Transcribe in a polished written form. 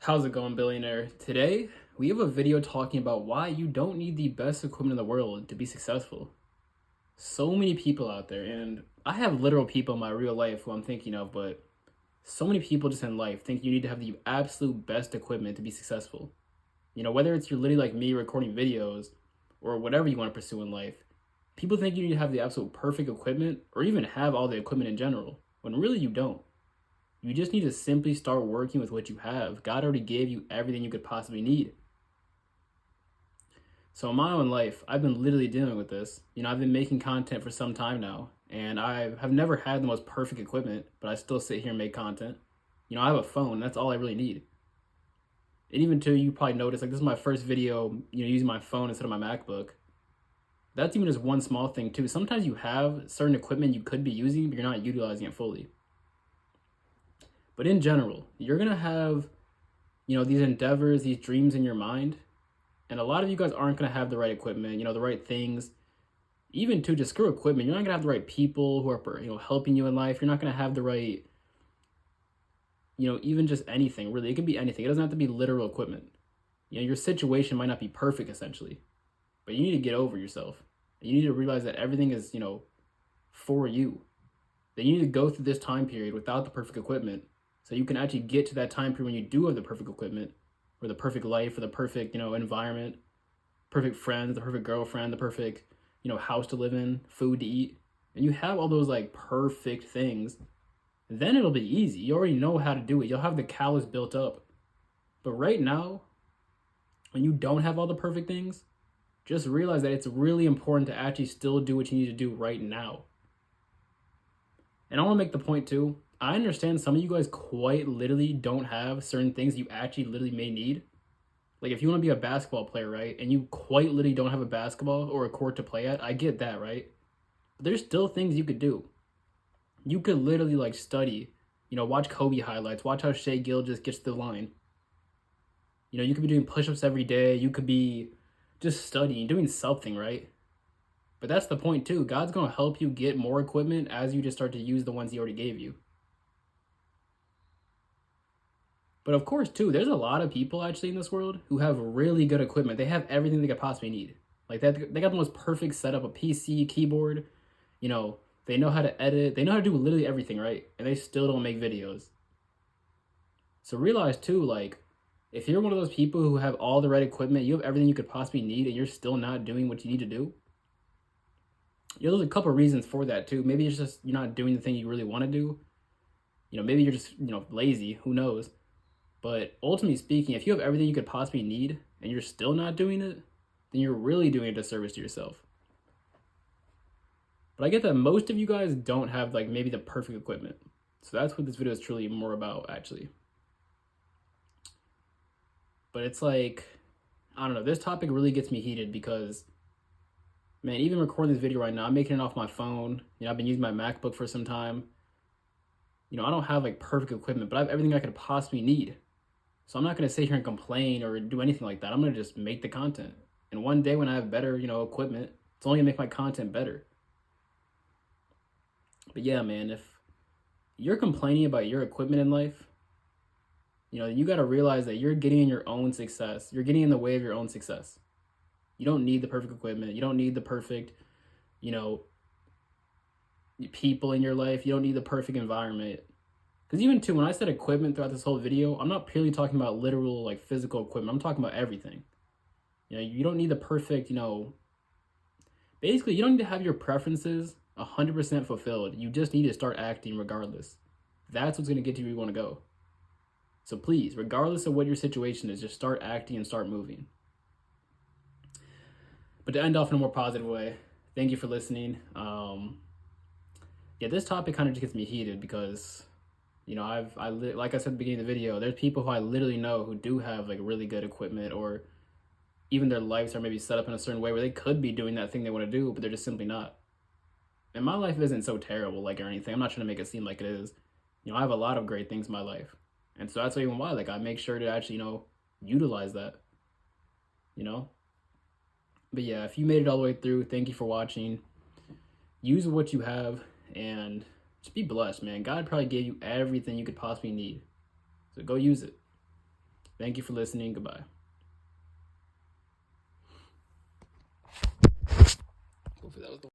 How's it going, billionaire? Today, we have a video talking about why you don't need the best equipment in the world to be successful. So many people out there, and I have literal people in my real life who I'm thinking of, but so many people just in life think you need to have the absolute best equipment to be successful. Whether it's you're literally like me recording videos or whatever you want to pursue in life, people think you need to have the absolute perfect equipment or even have all the equipment in general, when really you don't. You just need to simply start working with what you have. God already gave you everything you could possibly need. So in my own life, I've been literally dealing with this. I've been making content for some time now, and I have never had the most perfect equipment, but I still sit here and make content. I have a phone, that's all I really need. And even too, you probably noticed, like this is my first video, using my phone instead of my MacBook. That's even just one small thing too. Sometimes you have certain equipment you could be using, but you're not utilizing it fully. But in general, you're gonna have, these endeavors, these dreams in your mind, and a lot of you guys aren't gonna have the right equipment, the right things. Even to just screw equipment, you're not gonna have the right people who are, helping you in life. You're not gonna have the right, even just anything really. It can be anything. It doesn't have to be literal equipment. Your situation might not be perfect essentially, but you need to get over yourself. You need to realize that everything is, for you. That you need to go through this time period without the perfect equipment so you can actually get to that time period when you do have the perfect equipment or the perfect life or the perfect, environment, perfect friends, the perfect girlfriend, the perfect, house to live in, food to eat. And you have all those like perfect things, then it'll be easy. You already know how to do it. You'll have the callus built up. But right now, when you don't have all the perfect things, just realize that it's really important to actually still do what you need to do right now. And I want to make the point too, I understand some of you guys quite literally don't have certain things you actually literally may need. Like if you want to be a basketball player, right, and you quite literally don't have a basketball or a court to play at, I get that, right? But there's still things you could do. You could literally like study, watch Kobe highlights, watch how Shea Gilgeous gets to the line. You could be doing push-ups every day. You could be just studying, doing something, right? But that's the point too. God's going to help you get more equipment as you just start to use the ones he already gave you. But of course, too, there's a lot of people actually in this world who have really good equipment. They have everything they could possibly need. Like that, they got the most perfect setup: a PC, keyboard. They know how to edit. They know how to do literally everything, right? And they still don't make videos. So realize too, like, if you're one of those people who have all the right equipment, you have everything you could possibly need, and you're still not doing what you need to do. There's a couple of reasons for that too. Maybe it's just you're not doing the thing you really want to do. Maybe you're just lazy. Who knows? But ultimately speaking, if you have everything you could possibly need and you're still not doing it, then you're really doing a disservice to yourself. But I get that most of you guys don't have like maybe the perfect equipment. So that's what this video is truly more about actually. But it's like, I don't know, this topic really gets me heated because, man, even recording this video right now, I'm making it off my phone. I've been using my MacBook for some time. I don't have like perfect equipment, but I have everything I could possibly need. So I'm not going to sit here and complain or do anything like that. I'm going to just make the content. And one day when I have better, equipment, it's only going to make my content better. But yeah, man, if you're complaining about your equipment in life, you got to realize that you're getting in your own success. You're getting in the way of your own success. You don't need the perfect equipment. You don't need the perfect, people in your life. You don't need the perfect environment. Because even too, when I said equipment throughout this whole video, I'm not purely talking about literal like physical equipment. I'm talking about everything. You don't need the perfect, basically you don't need to have your preferences 100% fulfilled. You just need to start acting regardless. That's what's going to get you where you want to go. So please, regardless of what your situation is, just start acting and start moving. But to end off in a more positive way, thank you for listening. Yeah, this topic kind of just gets me heated because, like I said at the beginning of the video, there's people who I literally know who do have like really good equipment, or even their lives are maybe set up in a certain way where they could be doing that thing they want to do, but they're just simply not. And my life isn't so terrible like or anything. I'm not trying to make it seem like it is. I have a lot of great things in my life. And so that's even why, like, I make sure to actually, utilize that, But yeah, if you made it all the way through, thank you for watching. Use what you have and just be blessed, man. God probably gave you everything you could possibly need. So go use it. Thank you for listening. Goodbye. Hopefully that was the